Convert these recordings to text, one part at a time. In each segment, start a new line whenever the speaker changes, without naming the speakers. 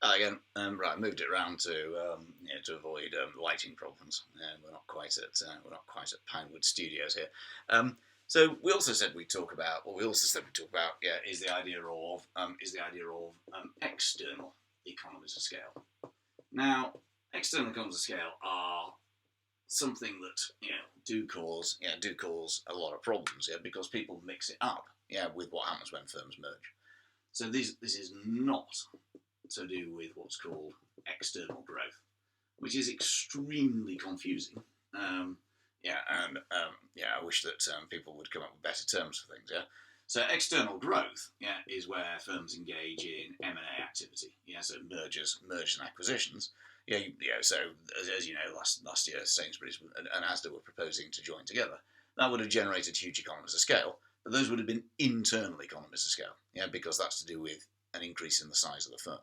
Again, right, moved it around to avoid lighting problems. We're not quite at Pinewood Studios here. So we also said we talk about. What we also said we talk about. Yeah, is the idea of external economies of scale. Now, external economies of scale are something that do cause a lot of problems. Yeah, because people mix it up. Yeah, with what happens when firms merge. So this is not to do with what's called external growth, which is extremely confusing. I wish that people would come up with better terms for things. Yeah. So external growth, is where firms engage in M&A activity. Yeah. So mergers and acquisitions. So as you know, last year Sainsbury's and Asda were proposing to join together. That would have generated huge economies of scale, but those would have been internal economies of scale. Yeah, because that's to do with an increase in the size of the firm.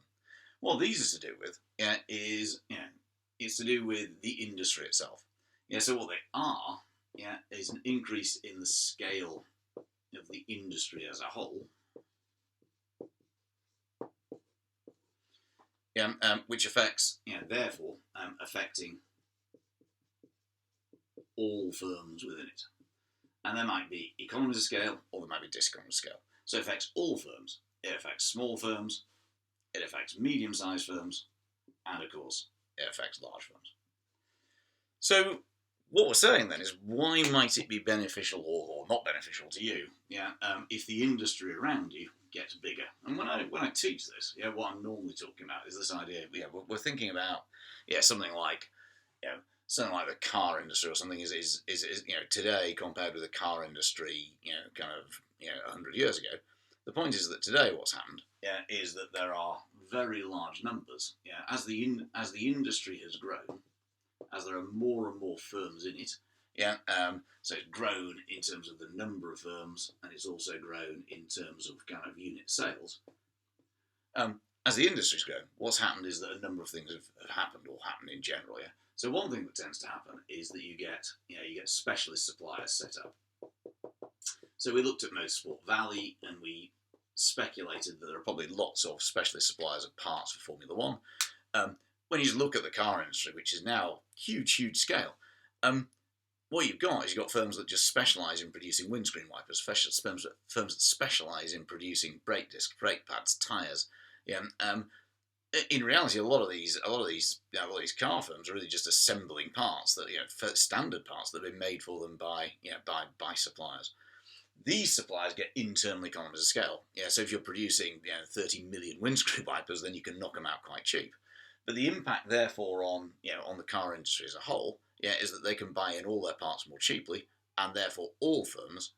What these is to do with, is to do with the industry itself. So what they are, is an increase in the scale of the industry as a whole. Which affects, therefore, affecting all firms within it. And there might be economies of scale, or there might be diseconomies of scale. So it affects all firms. It affects small firms, it affects medium-sized firms, and of course, it affects large firms. So what we're saying then is, why might it be beneficial or not beneficial to you, if the industry around you gets bigger? And when I teach this, what I'm normally talking about is this idea. We're thinking about, something like, the car industry or something is today compared with the car industry, 100 years ago. The point is that today what's happened, is that there are very large numbers. As the industry has grown, as there are more and more firms in it, so it's grown in terms of the number of firms, and it's also grown in terms of kind of unit sales. As the industry's grown, what's happened is that a number of things have happened, or happened in general. So one thing that tends to happen is that you get specialist suppliers set up. So we looked at Motorsport Valley, and we speculated that there are probably lots of specialist suppliers of parts for Formula One. When you just look at the car industry, which is now huge scale, what you've got firms that just specialise in producing windscreen wipers, firms that specialise in producing brake discs, brake pads, tyres. In reality, a lot of these car firms are really just assembling parts that standard parts that have been made for them by suppliers. These suppliers get internal economies of scale. So if you're producing 30 million windscreen wipers, then you can knock them out quite cheap. But the impact, therefore, on the car industry as a whole, is that they can buy in all their parts more cheaply, and therefore all firms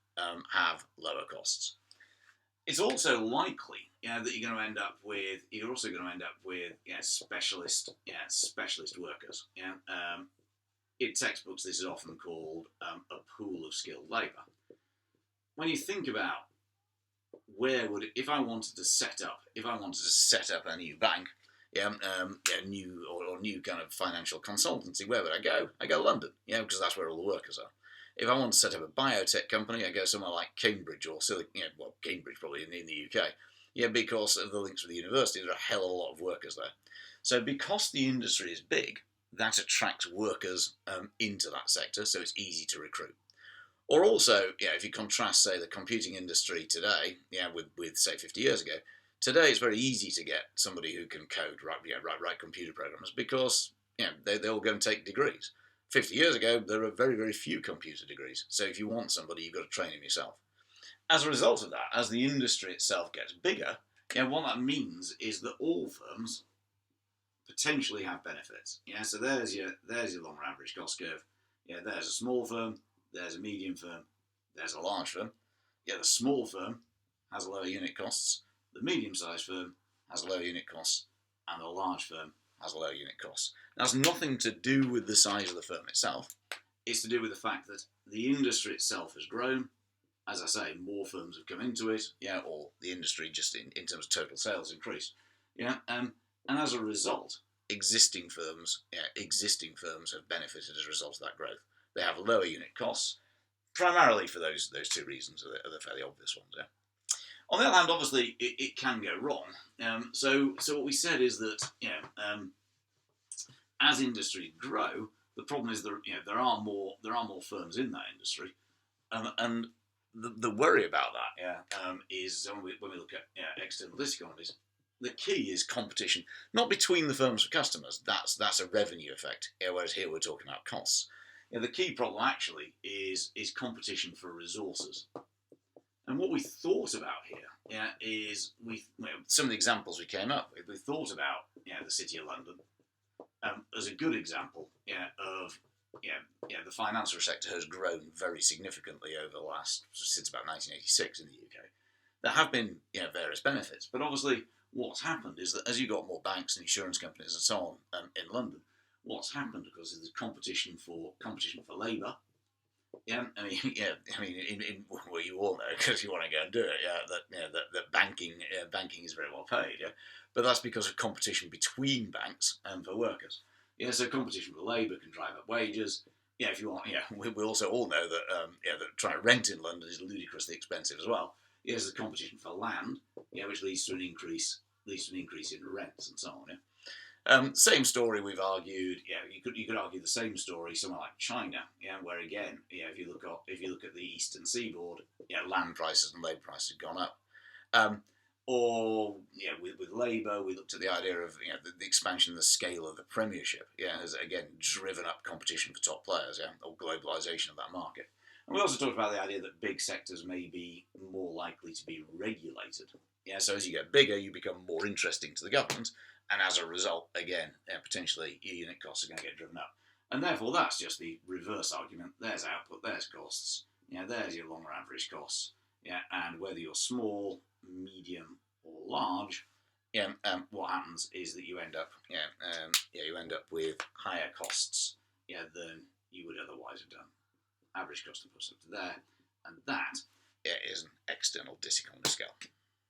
have lower costs. It's also likely, that you're also going to end up with specialist workers. In textbooks, this is often called a pool of skilled labour. When you think about if I wanted to set up a new bank, new kind of financial consultancy, where would I go? I go to London, because that's where all the workers are. If I want to set up a biotech company, I go somewhere like Cambridge or Cambridge probably in the UK, because of the links with the university. There are a hell of a lot of workers there. So because the industry is big, that attracts workers into that sector, so it's easy to recruit. Or also, if you contrast, say, the computing industry today, with say 50 years ago. Today, it's very easy to get somebody who can code, write computer programs, because they all go and take degrees. 50 years ago, there were very, very few computer degrees. So if you want somebody, you've got to train them yourself. As a result of that, as the industry itself gets bigger, what that means is that all firms potentially have benefits. So there's your long average cost curve. There's a small firm, there's a medium firm, there's a large firm. The small firm has lower unit costs. The medium-sized firm has lower unit costs, and the large firm has lower unit costs. That's nothing to do with the size of the firm itself. It's to do with the fact that the industry itself has grown. As I say, more firms have come into it, or the industry just in terms of total sales increased. And as a result, existing firms have benefited as a result of that growth. They have lower unit costs, primarily for those two reasons are the fairly obvious ones. On the other hand, obviously, it can go wrong. So what we said is that as industries grow, the problem is there are more firms in that industry, and the worry about that is when we look at external diseconomies, the key is competition, not between the firms for customers. That's a revenue effect. Whereas here we're talking about costs. The key problem actually is competition for resources. And what we thought about here is some of the examples we came up with. We thought about the City of London as a good example of the financial sector has grown very significantly over the since about 1986 in the UK. There have been various benefits, but obviously what's happened is that as you got more banks and insurance companies and so on in London, what's happened because there's competition for labour. Well, you all know because you want to go and do it. That banking is very well paid. But that's because of competition between banks and for workers. So competition for labour can drive up wages. If you want, we also all know that that trying to rent in London is ludicrously expensive as well. There's the competition for land, which leads to an increase in rents and so on. Same story we've argued. You could argue the same story somewhere like China. Where again, if you look at the eastern seaboard, land prices and labour prices have gone up. Or with labour, we looked at the idea of the expansion of the scale of the Premiership. Has again driven up competition for top players. Or globalisation of that market. And we also talked about the idea that big sectors may be more likely to be regulated. So as you get bigger, you become more interesting to the government, and as a result, again, potentially your unit costs are going to get driven up. And therefore, that's just the reverse argument. There's output, there's costs. There's your longer average costs. And whether you're small, medium, or large, what happens is that you end up with higher costs, than you would otherwise have done. Average cost of puts up to there, and that is an external diseconomy scale.